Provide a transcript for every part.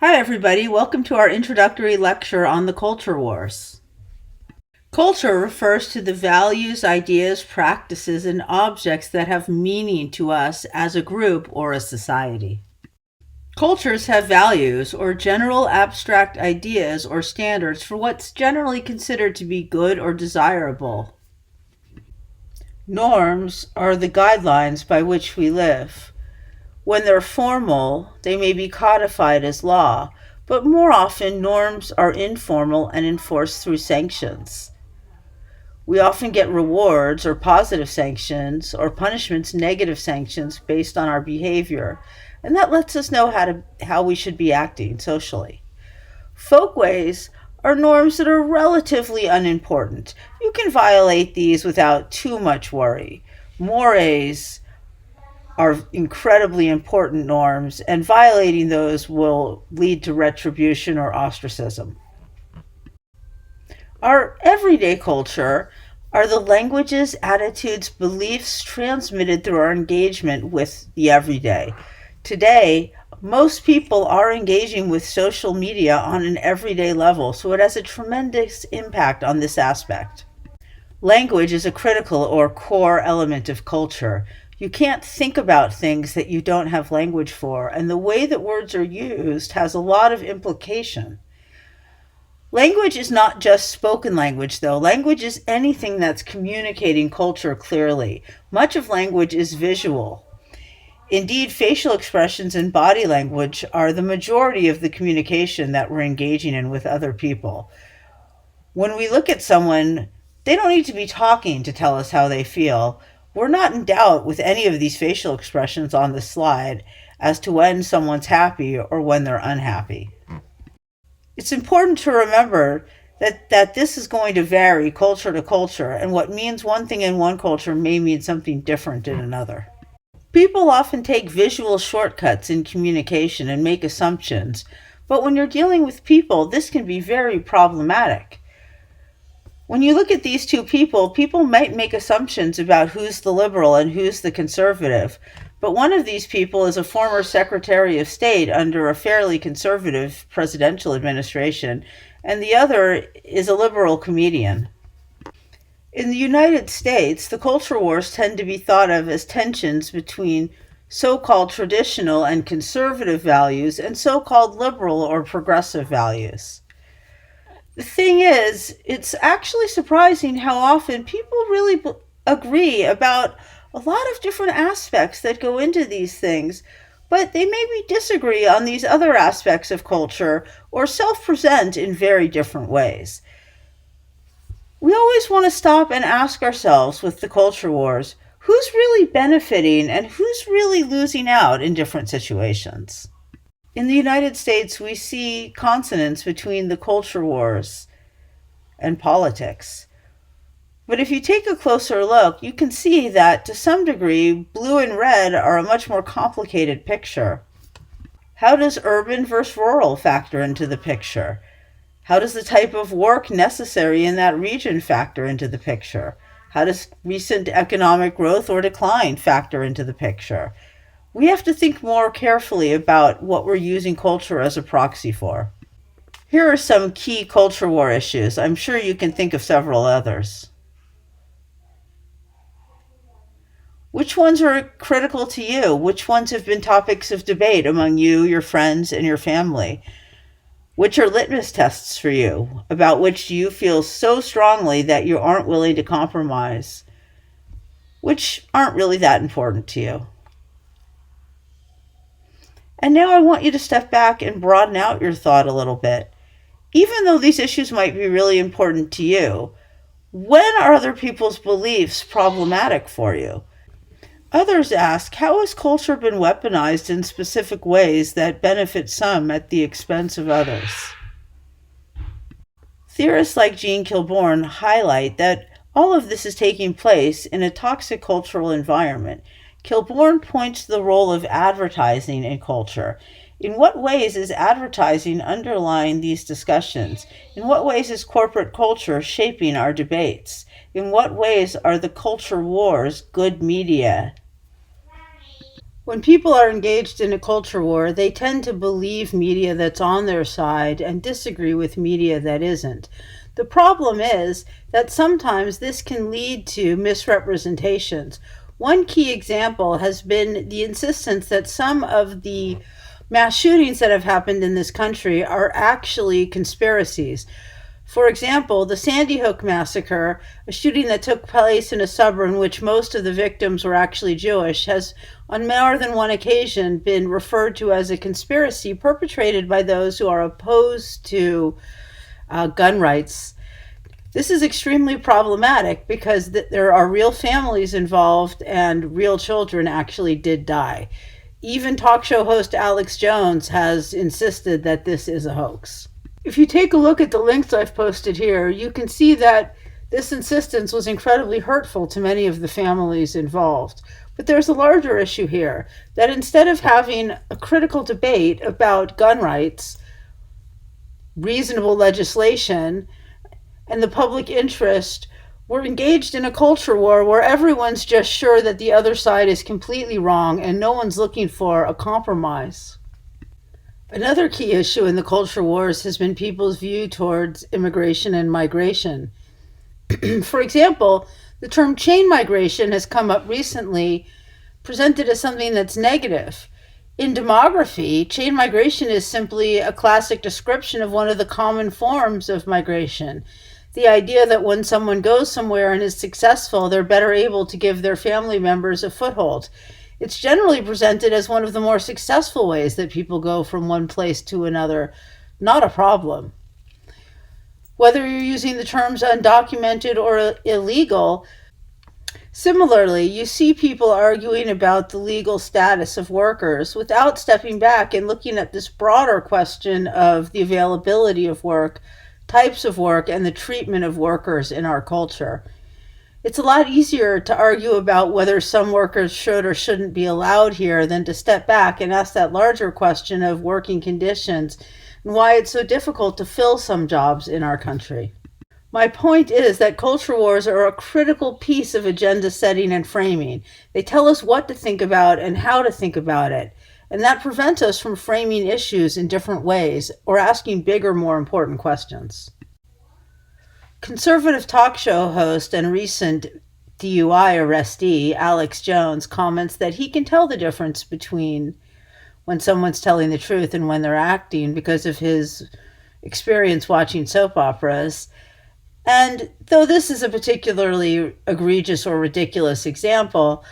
Hi, everybody. Welcome to our introductory lecture on the culture wars. Culture refers to the values, ideas, practices, and objects that have meaning to us as a group or a society. Cultures have values or general abstract ideas or standards for what's generally considered to be good or desirable. Norms are the guidelines by which we live. When they're formal, they may be codified as law, but more often norms are informal and enforced through sanctions. We often get rewards or positive sanctions or punishments, negative sanctions based on our behavior, and that lets us know how we should be acting socially. Folkways are norms that are relatively unimportant. You can violate these without too much worry. Mores are incredibly important norms, and violating those will lead to retribution or ostracism. Our everyday culture are the languages, attitudes, beliefs transmitted through our engagement with the everyday. Today, most people are engaging with social media on an everyday level, so it has a tremendous impact on this aspect. Language is a critical or core element of culture. You can't think about things that you don't have language for, and the way that words are used has a lot of implication. Language is not just spoken language, though. Language is anything that's communicating culture clearly. Much of language is visual. Indeed, facial expressions and body language are the majority of the communication that we're engaging in with other people. When we look at someone, they don't need to be talking to tell us how they feel. We're not in doubt with any of these facial expressions on the slide as to when someone's happy or when they're unhappy. It's important to remember that this is going to vary culture to culture, and what means one thing in one culture may mean something different in another. People often take visual shortcuts in communication and make assumptions, but when you're dealing with people, this can be very problematic. When you look at these two people, people might make assumptions about who's the liberal and who's the conservative. But one of these people is a former Secretary of State under a fairly conservative presidential administration, and the other is a liberal comedian. In the United States, the culture wars tend to be thought of as tensions between so-called traditional and conservative values and so-called liberal or progressive values. The thing is, it's actually surprising how often people really agree about a lot of different aspects that go into these things, but they maybe disagree on these other aspects of culture or self present in very different ways. We always want to stop and ask ourselves with the culture wars who's really benefiting and who's really losing out in different situations. In the United States, we see consonants between the culture wars and politics. But if you take a closer look, you can see that to some degree, blue and red are a much more complicated picture. How does urban versus rural factor into the picture? How does the type of work necessary in that region factor into the picture? How does recent economic growth or decline factor into the picture? We have to think more carefully about what we're using culture as a proxy for. Here are some key culture war issues. I'm sure you can think of several others. Which ones are critical to you? Which ones have been topics of debate among you, your friends, and your family? Which are litmus tests for you? About which do you feel so strongly that you aren't willing to compromise? Which aren't really that important to you? And now I want you to step back and broaden out your thought a little bit. Even though these issues might be really important to you, when are other people's beliefs problematic for you? Others ask, how has culture been weaponized in specific ways that benefit some at the expense of others? Theorists like Jean Kilbourne highlight that all of this is taking place in a toxic cultural environment. Kilbourne points to the role of advertising in culture. In what ways is advertising underlying these discussions? In what ways is corporate culture shaping our debates? In what ways are the culture wars good media? When people are engaged in a culture war, they tend to believe media that's on their side and disagree with media that isn't. The problem is that sometimes this can lead to misrepresentations. One key example has been the insistence that some of the mass shootings that have happened in this country are actually conspiracies. For example, the Sandy Hook massacre, a shooting that took place in a suburb in which most of the victims were actually Jewish, has on more than one occasion been referred to as a conspiracy perpetrated by those who are opposed to gun rights. This is extremely problematic because there are real families involved and real children actually did die. Even talk show host Alex Jones has insisted that this is a hoax. If you take a look at the links I've posted here, you can see that this insistence was incredibly hurtful to many of the families involved. But there's a larger issue here, that instead of having a critical debate about gun rights, reasonable legislation, and the public interest, we're engaged in a culture war where everyone's just sure that the other side is completely wrong and no one's looking for a compromise. Another key issue in the culture wars has been people's view towards immigration and migration. For example, the term chain migration has come up recently, presented as something that's negative. In demography, chain migration is simply a classic description of one of the common forms of migration. The idea that when someone goes somewhere and is successful, they're better able to give their family members a foothold. It's generally presented as one of the more successful ways that people go from one place to another, not a problem. Whether you're using the terms undocumented or illegal, similarly, you see people arguing about the legal status of workers without stepping back and looking at this broader question of the availability of work, types of work, and the treatment of workers in our culture. It's a lot easier to argue about whether some workers should or shouldn't be allowed here than to step back and ask that larger question of working conditions and why it's so difficult to fill some jobs in our country. My point is that culture wars are a critical piece of agenda setting and framing. They tell us what to think about and how to think about it, and that prevents us from framing issues in different ways or asking bigger, more important questions. Conservative talk show host and recent DUI arrestee Alex Jones comments that he can tell the difference between when someone's telling the truth and when they're acting because of his experience watching soap operas. And though this is a particularly egregious or ridiculous example,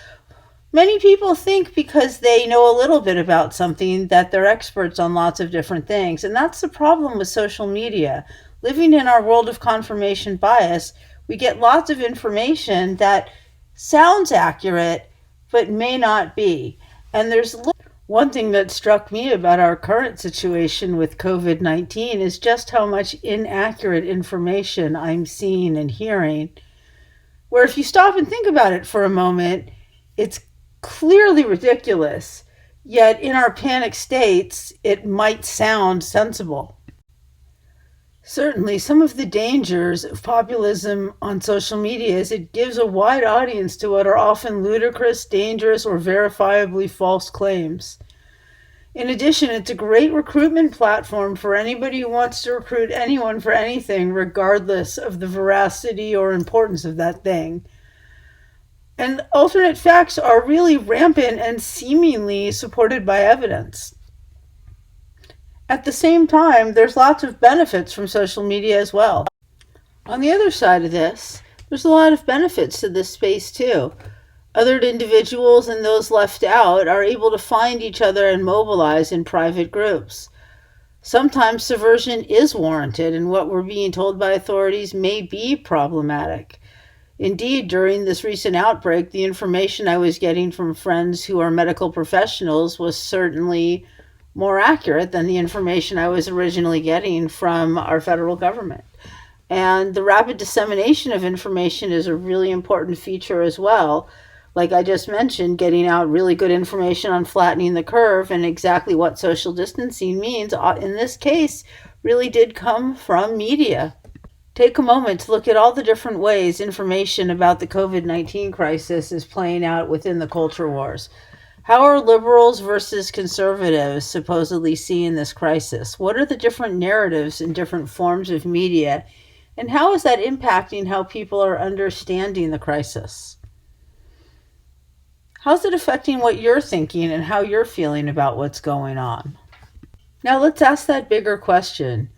many people think because they know a little bit about something that they're experts on lots of different things. And that's the problem with social media. Living in our world of confirmation bias, we get lots of information that sounds accurate but may not be. And one thing that struck me about our current situation with COVID-19 is just how much inaccurate information I'm seeing and hearing, where if you stop and think about it for a moment, it's clearly ridiculous, yet in our panic states, it might sound sensible. Certainly, some of the dangers of populism on social media is it gives a wide audience to what are often ludicrous, dangerous, or verifiably false claims. In addition, it's a great recruitment platform for anybody who wants to recruit anyone for anything, regardless of the veracity or importance of that thing. And alternate facts are really rampant and seemingly supported by evidence. At the same time, there's lots of benefits from social media as well. On the other side of this, there's a lot of benefits to this space too. Other individuals and those left out are able to find each other and mobilize in private groups. Sometimes subversion is warranted, and what we're being told by authorities may be problematic. Indeed, during this recent outbreak, the information I was getting from friends who are medical professionals was certainly more accurate than the information I was originally getting from our federal government. And the rapid dissemination of information is a really important feature as well. Like I just mentioned, getting out really good information on flattening the curve and exactly what social distancing means, in this case, really did come from media. Take a moment to look at all the different ways information about the COVID-19 crisis is playing out within the culture wars. How are liberals versus conservatives supposedly seeing this crisis? What are the different narratives in different forms of media, and how is that impacting how people are understanding the crisis? How's it affecting what you're thinking and how you're feeling about what's going on? Now, let's ask that bigger question.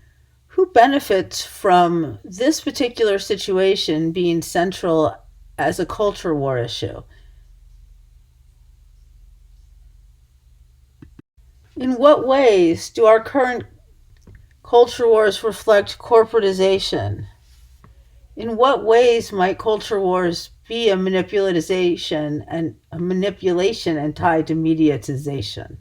Who benefits from this particular situation being central as a culture war issue? In what ways do our current culture wars reflect corporatization? In what ways might culture wars be a manipulation and tied to mediatization?